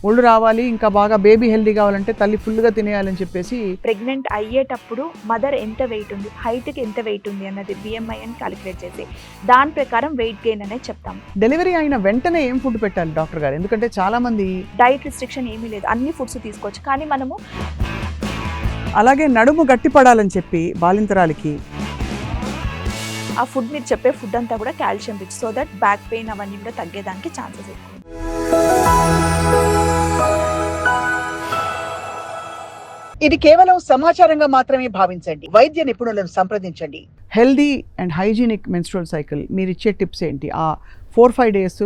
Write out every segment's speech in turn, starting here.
ఒళ్ళు రావాలి, ఇంకా బాగా బేబీ హెల్దీ కావాలంటే తల్లి ఫుల్గా తినేయాలని చెప్పేసి. ప్రెగ్నెంట్ అయ్యేటప్పుడు మదర్ ఎంత వెయిట్ ఉంది, హైట్కి ఎంత వెయిట్ ఉంది అన్నది BMI అని క్యాలిక్యులేట్ చేసి దాని ప్రకారం వెయిట్ గెయిన్ అనేది చెప్తాం. డెలివరీ అయిన వెంటనే ఏం ఫుడ్ పెట్టాలి డాక్టర్ గారు? ఎందుకంటే చాలామంది డైట్ రిస్ట్రిక్షన్ ఏమీ లేదు, అన్ని ఫుడ్స్ తీసుకోవచ్చు. కానీ మనము అలాగే నడుము గట్టిపడాలని చెప్పి బాలింతరాలకి ఆ ఫుడ్ మీరు చెప్పే ఫుడ్ అంతా కూడా calcium rich, so that back pain అవన్నీ కూడా తగ్గేదానికి ఛాన్సెస్ ఎక్కువ. ఇది కేవలం సమాచారంగా మాత్రమే భావించండి. వైద్య నిపుణులను సంప్రదించండి. Healthy and hygienic menstrual cycle మీరు ఇచ్చే టిప్స్ ఏంటి? ఆ 4-5 డేస్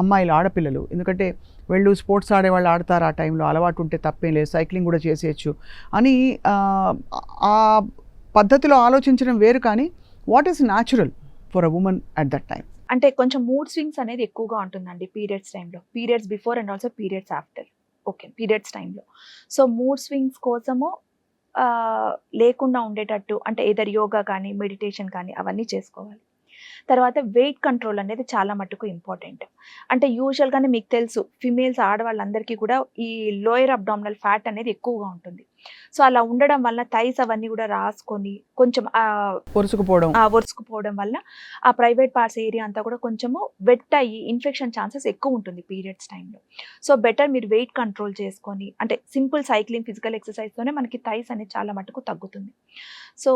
అమ్మాయిలు, ఆడపిల్లలు, ఎందుకంటే వెళ్ళు స్పోర్ట్స్ ఆడేవాళ్ళు ఆడతారు, ఆ టైంలో అలవాటు ఉంటే తప్పేం లేదు, సైక్లింగ్ కూడా చేసేయచ్చు అని ఆ పద్ధతిలో ఆలోచించడం వేరు. కానీ what is natural for a women at that time? అంటే కొంచెం మూడ్ స్వింగ్స్ అనేది ఎక్కువగా ఉంటుందండి పీరియడ్స్ టైంలో, periods before and also periods after. Okay, periods టైంలో సో మూడ్ స్వింగ్స్ కోసము లేకుండా ఉండేటట్టు అంటే ఏదర్ యోగా కానీ మెడిటేషన్ కానీ అవన్నీ చేసుకోవాలి. తర్వాత వెయిట్ కంట్రోల్ అనేది చాలా మటుకు ఇంపార్టెంట్. అంటే యూజువల్గానే మీకు తెలుసు ఫిమేల్స్ ఆడవాళ్ళందరికీ కూడా ఈ లోయర్ అబ్డామినల్ ఫ్యాట్ అనేది ఎక్కువగా ఉంటుంది. సో అలా ఉండడం వల్ల థైస్ అవన్నీ కూడా రాసుకొని కొంచెం ఒరుసుకుపోవడం వల్ల ఆ ప్రైవేట్ పార్ట్స్ ఏరియా అంతా కూడా కొంచెము వెట్ అయ్యి ఇన్ఫెక్షన్ ఛాన్సెస్ ఎక్కువ ఉంటుంది పీరియడ్స్ టైంలో. సో బెటర్ మీరు వెయిట్ కంట్రోల్ చేసుకొని అంటే సింపుల్ సైక్లింగ్, ఫిజికల్ ఎక్సర్సైజ్తోనే మనకి థైస్ అనేది చాలా మటుకు తగ్గుతుంది. సో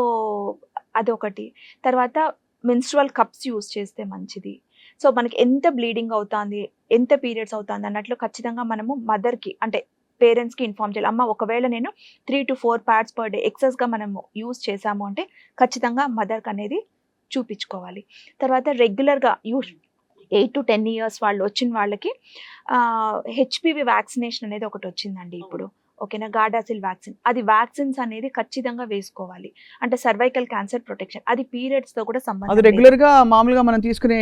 అదొకటి. తర్వాత మెన్స్ట్రువల్ కప్స్ యూస్ చేస్తే మంచిది. సో మనకి ఎంత బ్లీడింగ్ అవుతుంది, ఎంత పీరియడ్స్ అవుతుంది అన్నట్లు ఖచ్చితంగా మనము మదర్కి అంటే పేరెంట్స్కి ఇన్ఫార్మ్ చేయాలి. అమ్మ ఒకవేళ నేను 3 to 4 pads per day ఎక్సెస్గా మనము యూస్ చేసాము అంటే ఖచ్చితంగా మదర్కి అనేది చూపించుకోవాలి. తర్వాత రెగ్యులర్గా 8 to 10 years వాళ్ళు వచ్చిన వాళ్ళకి HPV వ్యాక్సినేషన్ అనేది ఒకటి వచ్చిందండి ఇప్పుడు. ఓకేనా, గార్డాసిల్ వ్యాక్సిన్, అది వ్యాక్సిన్స్ అనేది ఖచ్చితంగా వేసుకోవాలి. అంటే సర్వైకల్ క్యాన్సర్ ప్రొటెక్షన్, అది పీరియడ్స్ తో కూడా సంబంధం. అది రెగ్యులర్ గా మామూలుగా మనం తీసుకునే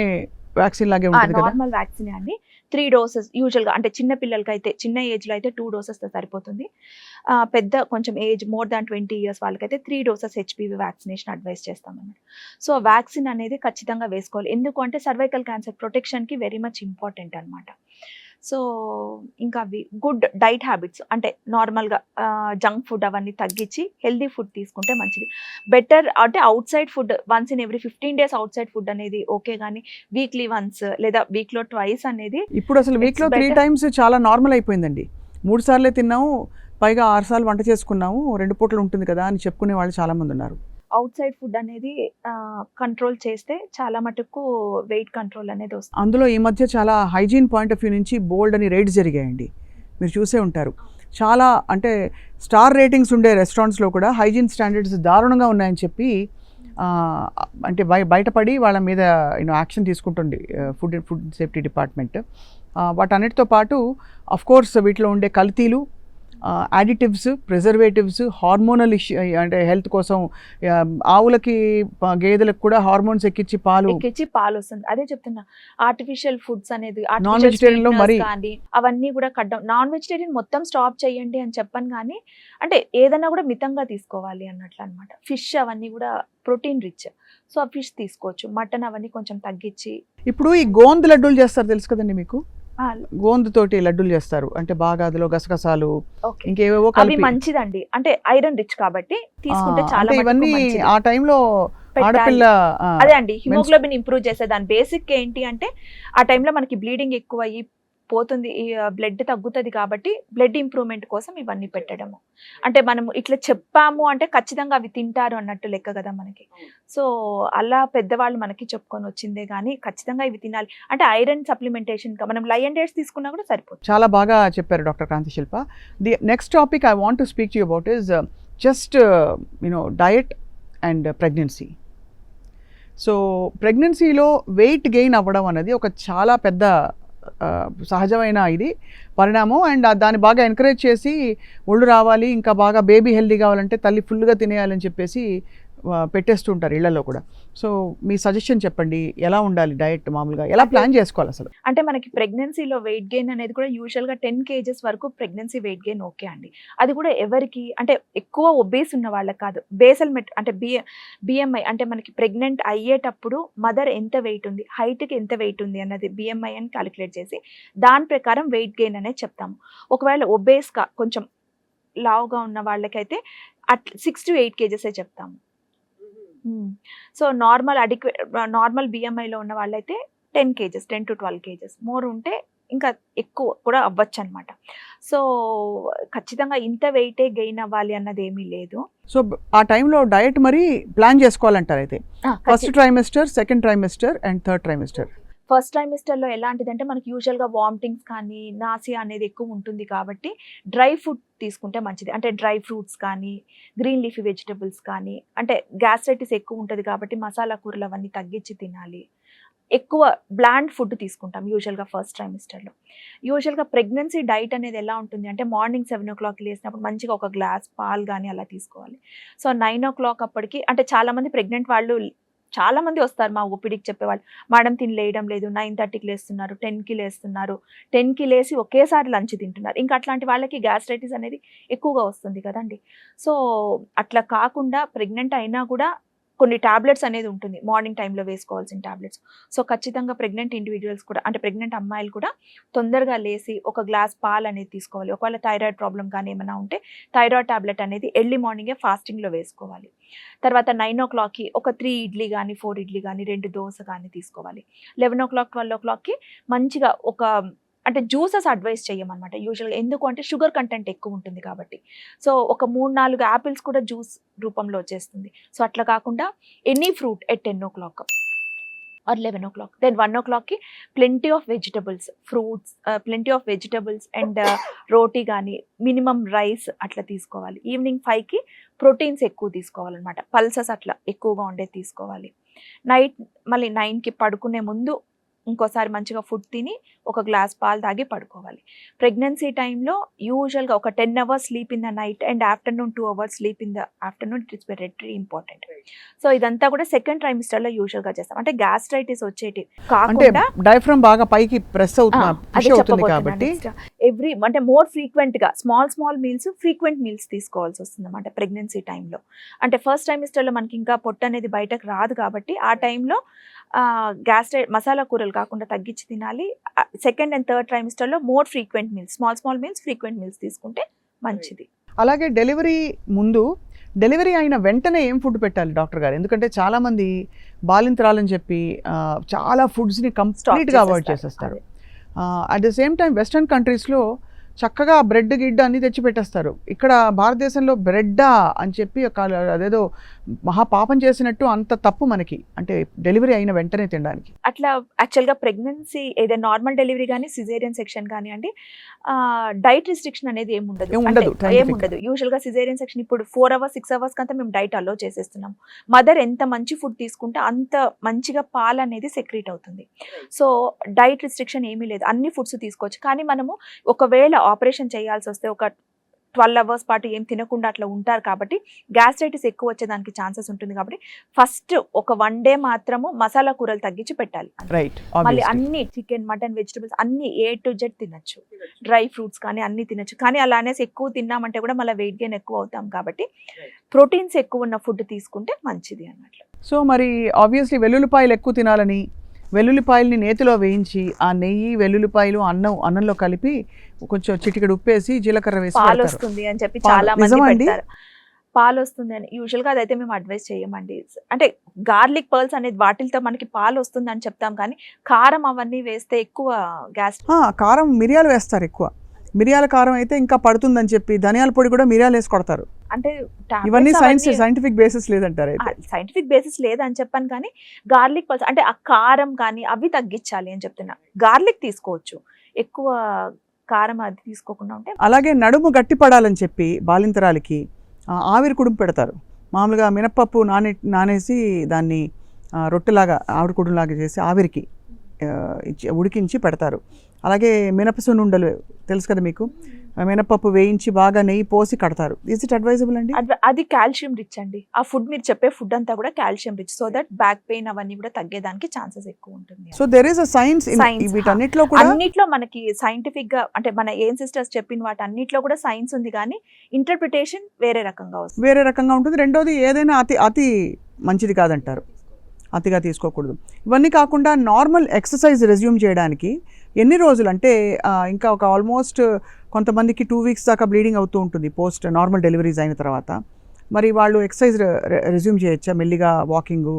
వ్యాక్సిన్ లాగే ఉంటుంది కదా? నార్మల్ వ్యాక్సిన్ అండి. 3 doses యూజువల్ గా, అంటే చిన్న పిల్లలకి అయితే చిన్న ఏజ్ లో అయితే 2 doses తో సరిపోతుంది. పెద్ద కొంచెం ఏజ్ మోర్ దాన్ 20 years వాళ్ళకైతే 3 doses HPV వ్యాక్సినేషన్ అడ్వైస్ చేస్తాం అన్నమాట. సో వ్యాక్సిన్ అనేది ఖచ్చితంగా వేసుకోవాలి. ఎందుకు అంటే సర్వైకల్ క్యాన్సర్ ప్రొటెక్షన్ కి వెరీ మచ్ ఇంపార్టెంట్ అనమాట. సో ఇంకా అవి గుడ్ డైట్ హ్యాబిట్స్ అంటే నార్మల్గా జంక్ ఫుడ్ అవన్నీ తగ్గించి హెల్దీ ఫుడ్ తీసుకుంటే మంచిది. బెటర్ అంటే out side food once in every 15 days out side food అనేది ఓకే, కానీ వీక్లీ వన్స్ లేదా వీక్లో ట్వైస్ అనేది. ఇప్పుడు అసలు వీక్లో 3 times చాలా నార్మల్ అయిపోయిందండి. 3 సార్లే తిన్నాము, పైగా 6 సార్లు వంట చేసుకున్నాము, 2 పూటలు ఉంటుంది కదా అని చెప్పుకునే వాళ్ళు చాలా మంది ఉన్నారు. అవుట్ సైడ్ ఫుడ్ అనేది కంట్రోల్ చేస్తే చాలా మటుకు వెయిట్ కంట్రోల్ అనేది వస్తుంది. అందులో ఈ మధ్య చాలా హైజీన్ పాయింట్ ఆఫ్ వ్యూ నుంచి బోల్డ్ అని రేట్స్ జరిగాయండి, మీరు చూసే ఉంటారు. చాలా అంటే స్టార్ రేటింగ్స్ ఉండే రెస్టారెంట్స్లో కూడా హైజీన్ స్టాండర్డ్స్ దారుణంగా ఉన్నాయని చెప్పి అంటే బయటపడి వాళ్ళ మీద యాక్షన్ తీసుకుంటుంది ఫుడ్ సేఫ్టీ డిపార్ట్మెంట్. వాటన్నిటితో పాటు అఫ్ కోర్స్ వీటిలో ఉండే కల్తీలు, యాడిటివ్స్, ప్రిజర్వేటివ్స్, హార్మోనల్ ఇష్యూ అంటే హెల్త్ కోసం ఆవులకి గేదెలకు కూడా హార్మోన్స్ ఎక్కించి పాలు వస్తుంది. అదే చెప్తున్నా, ఆర్టిఫిషియల్ ఫుడ్స్ అనేది నాన్ వెజిటేరియన్ లో మరి అవన్నీ కూడా కట్టడం. నాన్ వెజిటేరియన్ మొత్తం స్టాప్ చేయండి అని చెప్పను, కానీ అంటే ఏదైనా కూడా మితంగా తీసుకోవాలి అన్నట్లు అనమాట. ఫిష్ అవన్నీ కూడా ప్రోటీన్ రిచ్, సో ఆ ఫిష్ తీసుకోవచ్చు. మటన్ అవన్నీ కొంచెం తగ్గించి. ఇప్పుడు ఈ గోంద్ లడ్డూలు చేస్తారు తెలుసు కదండి మీకు? గోందు తోటి లడ్డూలు చేస్తారు, అంటే బాగా అందులో గసగసాలు ఇంకేవేవో అవి మంచిదండి, అంటే ఐరన్ రిచ్ కాబట్టి తీసుకుంటే చాలా. ఇవన్నీ ఆ టైంలో ఆడపిల్ల అదే అండి హిమోగ్లోబిన్ ఇంప్రూవ్ చేసే దాని బేసిక్ ఏంటి అంటే ఆ టైంలో మనకి బ్లీడింగ్ ఎక్కువ అయ్యి పోతుంది, బ్లడ్ తగ్గుతుంది కాబట్టి బ్లడ్ ఇంప్రూవ్మెంట్ కోసం ఇవన్నీ పెట్టడము. అంటే మనం ఇట్లా చెప్పాము అంటే ఖచ్చితంగా అవి తింటారు అన్నట్టు లెక్క కదా మనకి. సో అలా పెద్దవాళ్ళు మనకి చెప్పుకొని వచ్చిందే కానీ ఖచ్చితంగా ఇవి తినాలి అంటే ఐరన్ సప్లిమెంటేషన్ మనం లయన్ డేట్స్ తీసుకున్నా కూడా సరిపోతుంది. చాలా బాగా చెప్పారు doctor Kranti Shilpa. The next topic I want to speak to you about is just diet and pregnancy. So ప్రెగ్నెన్సీలో వెయిట్ గెయిన్ అవ్వడం అనేది ఒక చాలా పెద్ద సహజమైన ఇది పరిణామం. అండ్ దాన్ని బాగా ఎంకరేజ్ చేసి ఒళ్ళు రావాలి, ఇంకా బాగా బేబీ హెల్దీ కావాలంటే తల్లి ఫుల్గా తినేయాలని చెప్పేసి పెట్టేస్తుంటారు ఇళ్లలో కూడా. సో మీ సజెషన్ చెప్పండి, ఎలా ఉండాలి డయట్, మామూలుగా ఎలా ప్లాన్ చేసుకోవాలి అసలు? అంటే మనకి ప్రెగ్నెన్సీలో వెయిట్ గెయిన్ అనేది కూడా యూజువల్గా 10 kgs వరకు ప్రెగ్నెన్సీ వెయిట్ గెయిన్ ఓకే అండి. అది కూడా ఎవరికి అంటే ఎక్కువ ఒబేస్ ఉన్న వాళ్ళకి కాదు, బేసల్ మెట్ అంటే బిఎంఐ అంటే మనకి ప్రెగ్నెంట్ అయ్యేటప్పుడు మదర్ ఎంత వెయిట్ ఉంది, హైట్కి ఎంత వెయిట్ ఉంది అన్నది బిఎంఐ అని క్యాలిక్యులేట్ చేసి దాని ప్రకారం వెయిట్ గెయిన్ అనేది చెప్తాము. ఒకవేళ ఒబేస్గా కొంచెం లావుగా ఉన్న వాళ్ళకైతే 6 to 8 kgs చెప్తాము. సో నార్మల్ బిఎంఐలో ఉన్న వాళ్ళైతే 10 kgs, 10 to 12 kgs మోర్ ఉంటే ఇంకా ఎక్కువ కూడా అవ్వచ్చు అనమాట. సో ఖచ్చితంగా ఇంత వెయిటే గెయిన్ అవ్వాలి అన్నది ఏమీ లేదు. సో ఆ టైంలో డయట్ మరి ప్లాన్ చేసుకోవాలంటారు అయితే, first trimester, second trimester and third trimester. First ట్రైమిస్టర్లో ఎలాంటిదంటే మనకి యూజువల్గా వామిటింగ్స్ కానీ నాసియా అనేది ఎక్కువ ఉంటుంది కాబట్టి డ్రై ఫుడ్ తీసుకుంటే మంచిది. అంటే డ్రై ఫ్రూట్స్ కానీ గ్రీన్ లీఫీ వెజిటబుల్స్ కానీ, అంటే గ్యాస్ట్రైటిస్ ఎక్కువ ఉంటుంది కాబట్టి మసాలా కూరలు అవన్నీ తగ్గించి తినాలి. ఎక్కువ బ్లాండ్ ఫుడ్ తీసుకుంటాం యూజువల్గా ఫస్ట్ ట్రైమిస్టర్లో. యూజువల్గా ప్రెగ్నెన్సీ డైట్ అనేది ఎలా ఉంటుంది అంటే మార్నింగ్ 7 o'clock లేసినప్పుడు మంచిగా ఒక గ్లాస్ పాలు కానీ అలా తీసుకోవాలి. సో 9 o'clock అప్పటికి, అంటే చాలామంది ప్రెగ్నెంట్ వాళ్ళు చాలామంది వస్తారు మా ఓపీడీకి చెప్పేవాళ్ళు, మేడం తినలేయడం లేదు, 9:30కి లేస్తున్నారు, 10కి లేస్తున్నారు, 10కి లేసి ఒకేసారి లంచ్ తింటున్నారు. ఇంకా అట్లాంటి వాళ్ళకి గ్యాస్ట్రైటిస్ అనేది ఎక్కువగా వస్తుంది కదండి. సో అట్లా కాకుండా ప్రెగ్నెంట్ అయినా కూడా కొన్ని టాబ్లెట్స్ అనేది ఉంటుంది, మార్నింగ్ టైంలో వేసుకోవాల్సిన టాబ్లెట్స్. సో ఖచ్చితంగా ప్రెగ్నెంట్ ఇండివిజువల్స్ కూడా, అంటే ప్రెగ్నెంట్ అమ్మాయిలు కూడా తొందరగా లేసి ఒక గ్లాస్ పాలు అనేది తీసుకోవాలి. ఒకవేళ థైరాయిడ్ ప్రాబ్లం కానీ ఏమైనా ఉంటే థైరాయిడ్ టాబ్లెట్ అనేది ఎర్లీ మార్నింగే ఫాస్టింగ్లో వేసుకోవాలి. తర్వాత 9 o'clockకి ఒక 3 ఇడ్లీ కానీ 4 ఇడ్లీ కానీ 2 దోశ కానీ తీసుకోవాలి. 11 o'clock 12 o'clockకి మంచిగా ఒక, అంటే జ్యూసెస్ అడ్వైస్ చేయమన్నమాట యూజువల్గా, ఎందుకు అంటే షుగర్ కంటెంట్ ఎక్కువ ఉంటుంది కాబట్టి. సో ఒక 3-4 యాపిల్స్ కూడా జ్యూస్ రూపంలో వచ్చేస్తుంది. సో అట్లా కాకుండా any fruit at 10 o'clock or 11 o'clock. Then 1 o'clockకి plenty of vegetables, fruits, plenty of vegetables and రోటీ కానీ మినిమం రైస్ అట్లా తీసుకోవాలి. ఈవినింగ్ 5కి ప్రోటీన్స్ ఎక్కువ తీసుకోవాలన్నమాట, పల్సెస్ అట్లా ఎక్కువగా ఉండేది తీసుకోవాలి. నైట్ మళ్ళీ 9కి పడుకునే ముందు ఇంకోసారి మంచిగా ఫుడ్ తిని ఒక గ్లాస్ పాలు తాగి పడుకోవాలి. ప్రెగ్నెన్సీ టైంలో యూజువల్గా ఒక 10 hours sleep in the night and afternoon 2 hours sleep in the afternoon. It is very important. So ఇదంతా కూడా సెకండ్ ట్రైమిస్టర్లో యూజువల్గా చేస్తాం. అంటే గ్యాస్ట్రైటిస్ వచ్చేటి కాకుండా డయాఫ్రమ్ బాగా పైకి ప్రెస్ అవుతుంది కాబట్టి అంటే మోర్ ఫ్రీక్వెంట్గా స్మాల్ మీల్స్, ఫ్రీక్వెంట్ మీల్స్ తీసుకోవాల్సి వస్తుంది అన్నమాట ప్రెగ్నెన్సీ టైంలో. అంటే ఫస్ట్ ట్రైమిస్టర్లో మనకి ఇంకా పొట్ట అనేది బయటకు రాదు కాబట్టి ఆ టైంలో గ్యాస్ట్రైట్ మసాలా కూరలు కాకుండా తగ్గించి తినాలి. సెకండ్ అండ్ థర్డ్ ట్రైమిస్టర్లో more frequent meals, small meals, frequent meals తీసుకుంటే మంచిది. అలాగే డెలివరీ ముందు, డెలివరీ అయిన వెంటనే ఏం ఫుడ్ పెట్టాలి డాక్టర్ గారు? ఎందుకంటే చాలామంది బాలింతరాలని చెప్పి చాలా ఫుడ్స్ని కంప్లీట్గా అవాయిడ్ చేసేస్తారు. At the same time western కంట్రీస్లో చక్కగా బ్రెడ్ గిడ్ అన్ని తెచ్చి పెట్టేస్తారు. ఇక్కడ భారతదేశంలో బ్రెడ్డా అని చెప్పి అదేదో మహాపాపం చేసినట్టు అంత తప్పు మనకి, అంటే డెలివరీ అయిన వెంటనే తినడానికి. అట్లా యాక్చువల్గా ప్రెగ్నెన్సీ ఏదైనా నార్మల్ డెలివరీ కానీ సిజేరియన్ సెక్షన్ కానీ అండి, డైట్ రిస్ట్రిక్షన్ అనేది ఏముండదు. యూజువల్గా సిజేరియన్ సెక్షన్ ఇప్పుడు 4 hours 6 hours కంతా మేము డైట్ అలో చేసేస్తున్నాం. మదర్ ఎంత మంచి ఫుడ్ తీసుకుంటే అంత మంచిగా పాలు అనేది సెక్రీట్ అవుతుంది. సో డైట్ రిస్ట్రిక్షన్ ఏమీ లేదు, అన్ని ఫుడ్స్ తీసుకోవచ్చు. కానీ మనము ఒకవేళ ఆపరేషన్ చేయాల్సి వస్తే ఒక 12 hours పాటు ఏం తినకుండా అట్లా ఉంటారు కాబట్టి గ్యాస్ట్రైటిస్ ఎక్కువ వచ్చేదానికి ఛాన్సెస్ ఉంటుంది. కాబట్టి ఫస్ట్ ఒక 1 day మాత్రము మసాలా కూరలు తగ్గించి పెట్టాలి. మళ్ళీ అన్ని చికెన్, మటన్, వెజిటబుల్స్ అన్ని A to Z తినచ్చు, డ్రై ఫ్రూట్స్ కానీ అన్ని తినచ్చు. కానీ అలా అనేసి ఎక్కువ తిన్నామంటే కూడా మళ్ళీ వెయిట్ గెయిన్ ఎక్కువ అవుతాం కాబట్టి ప్రోటీన్స్ ఎక్కువ ఉన్న ఫుడ్ తీసుకుంటే మంచిది అన్నట్లు. సో మరి ఆబ్వియస్లీ వెల్లుల్లిపాయలు ఎక్కువ తినాలని, వెల్లుల్లిపాయలని నేతిలో వేయించి ఆ నెయ్యి, వెల్లుల్లిపాయలు అన్నంలో కలిపి కొంచెం చిటికెడు ఉప్పేసి జీలకర్ర వేసి పాలు వస్తుంది అని చెప్పి చాలా మంది పెడతారు. పాలు వస్తుంది అని యూజువల్గా అదైతే మేము అడ్వైస్ చేయమండి. అంటే గార్లిక్ పర్ల్స్ అనేది వాటితో మనకి పాలు వస్తుంది అని చెప్తాం, కానీ కారం అవన్నీ వేస్తే ఎక్కువ గ్యాస్. కారం మిరియాలు వేస్తారు ఎక్కువ, మిరియాల కారం అయితే ఇంకా పడుతుందని చెప్పి ధనియాల పొడి కూడా మిరియాలు వేసి కొడతారు. అంటే ఇవన్నీ సైంటిఫిక్ బేసిస్ లేదంటారు. సైంటిఫిక్ బేసిస్ లేదని చెప్పాను, కానీ గార్లిక్ పల్స్ అంటే ఆ కారం కానీ అవి తగ్గించాలి అని చెప్తున్నా. గార్లిక్ తీసుకోవచ్చు, ఎక్కువ కారం అది తీసుకోకుండా ఉంటే. అలాగే నడుము గట్టిపడాలని చెప్పి బాలింతరాలకి ఆవిరి కుడుము పెడతారు. మామూలుగా మినప్పప్పు నానేసి దాన్ని రొట్టెలాగా ఆవిరి కుడులాగా చేసి ఆవిరికి ఉడికించి పెడతారు. అలాగే మినపసునుండలు తెలుసు కదా మీకు, మినపప్పు వేయించి బాగా నెయ్యి పోసి కడతారు. ఈజ్ ఇట్ అడ్వైజబుల్ అండి? అది కాల్షియం రిచ్ అండి. ఆ ఫుడ్ మీరు చెప్పే ఫుడ్ అంతా కూడా calcium rich, so that back pain అవన్నీ కూడా తగ్గేదానికి ఛాన్సెస్ ఎక్కువ ఉంటుంది. So there is a science వీటన్నిటిలో కూడా. అన్నిట్లో మనకి సైంటిఫిక్ గా అంటే మన ఏం సిస్టర్స్ చెప్పిన వాటి అన్నిట్లో కూడా సైన్స్ ఉంది, కానీ ఇంటర్ప్రిటేషన్ వేరే రకంగా వస్తుంది, వేరే రకంగా ఉంటుంది. రెండోది ఏదైనా అతి మంచిది కాదంటారు, అతిగా తీసుకోకూడదు. ఇవన్నీ కాకుండా నార్మల్ ఎక్సర్సైజ్ రెజ్యూమ్ చేయడానికి ఎన్ని రోజులు అంటే ఇంకా ఒక ఆల్మోస్ట్ కొంతమందికి 2 weeks దాకా బ్లీడింగ్ అవుతూ ఉంటుంది పోస్ట్ నార్మల్ డెలివరీస్ అయిన తర్వాత. మరి వాళ్ళు ఎక్సర్సైజ్ రెజ్యూమ్ చేయొచ్చా మెల్లిగా? వాకింగ్,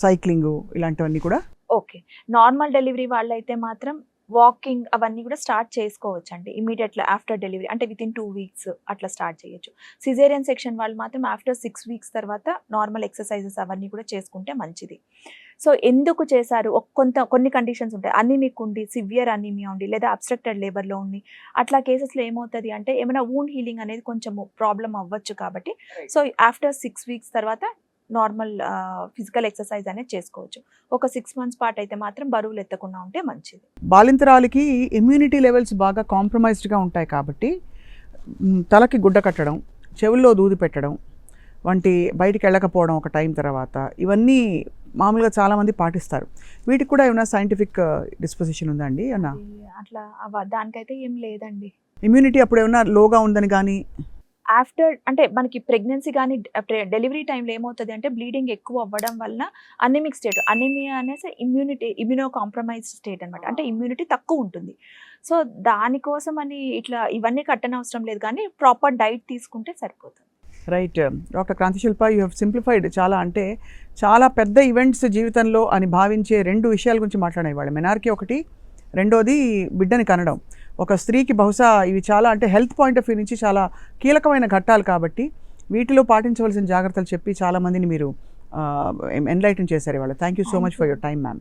సైక్లింగ్ ఇలాంటివన్నీ కూడా ఓకే. నార్మల్ డెలివరీ వాళ్ళైతే మాత్రం వాకింగ్ అవన్నీ కూడా స్టార్ట్ చేసుకోవచ్చు అండి ఇమీడియట్లీ ఆఫ్టర్ డెలివరీ, అంటే వితిన్ 2 weeks అట్లా స్టార్ట్ చేయొచ్చు. సిజేరియన్ సెక్షన్ వాళ్ళు మాత్రం ఆఫ్టర్ 6 weeks తర్వాత నార్మల్ ఎక్సర్సైజెస్ అవన్నీ కూడా చేసుకుంటే మంచిది. సో ఎందుకు చేశారు? కొన్ని కండిషన్స్ ఉంటాయి, అనీమిక్ ఉండి, సివియర్ అనీమియా ఉండి, లేదా అబ్స్ట్రక్టెడ్ లేబర్లో ఉండి, అట్లా కేసెస్లో ఏమవుతుంది అంటే ఏమైనా వూండ్ హీలింగ్ అనేది కొంచెం ప్రాబ్లం అవ్వచ్చు. కాబట్టి సో ఆఫ్టర్ 6 weeks తర్వాత నార్మల్ ఫిజికల్ ఎక్సర్సైజ్ అనేది చేసుకోవచ్చు. ఒక 6 months పాటు అయితే మాత్రం బరువులు ఎత్తకుండా ఉంటే మంచిది. బాలింతరాలకి ఇమ్యూనిటీ లెవెల్స్ బాగా కాంప్రమైజ్డ్గా ఉంటాయి కాబట్టి తలకి గుడ్డ కట్టడం, చెవుల్లో దూది పెట్టడం వంటి, బయటికి వెళ్ళకపోవడం ఒక టైం తర్వాత, ఇవన్నీ మామూలుగా చాలామంది పాటిస్తారు. వీటికి కూడా ఏమైనా సైంటిఫిక్ డిస్పోజిషన్ ఉందా అండి? అన్న అట్లా దానికైతే ఏం లేదండి. ఇమ్యూనిటీ అప్పుడు ఏమైనా లోగా ఉందని కానీ ఆఫ్టర్ అంటే మనకి ప్రెగ్నెన్సీ కానీ డెలివరీ టైంలో ఏమవుతుంది అంటే బ్లీడింగ్ ఎక్కువ అవ్వడం వలన అనీమిక్ స్టేట్, అనీమియా అనేసి ఇమ్యూనో కాంప్రమైజ్డ్ స్టేట్ అనమాట, అంటే ఇమ్యూనిటీ తక్కువ ఉంటుంది. సో దానికోసం అని ఇట్లా ఇవన్నీ కట్టనవసరం లేదు, కానీ ప్రాపర్ డైట్ తీసుకుంటే సరిపోతుంది. Right. Doctor Kranthishilpa, you have simplified చాలా, అంటే చాలా పెద్ద ఈవెంట్స్ జీవితంలో అని భావించే 2 విషయాల గురించి మాట్లాడాయి వాళ్ళు. మెనార్కీ ఒకటి, రెండోది బిడ్డని కనడం. ఒక స్త్రీకి బహుశా ఇవి చాలా అంటే హెల్త్ పాయింట్ ఆఫ్ వ్యూ నుంచి చాలా కీలకమైన ఘట్టాలు కాబట్టి వీటిలో పాటించవలసిన జాగ్రత్తలు చెప్పి చాలామందిని మీరు ఎన్లైటన్ చేశారు ఇవాళ. Thank you so much for your time ma'am.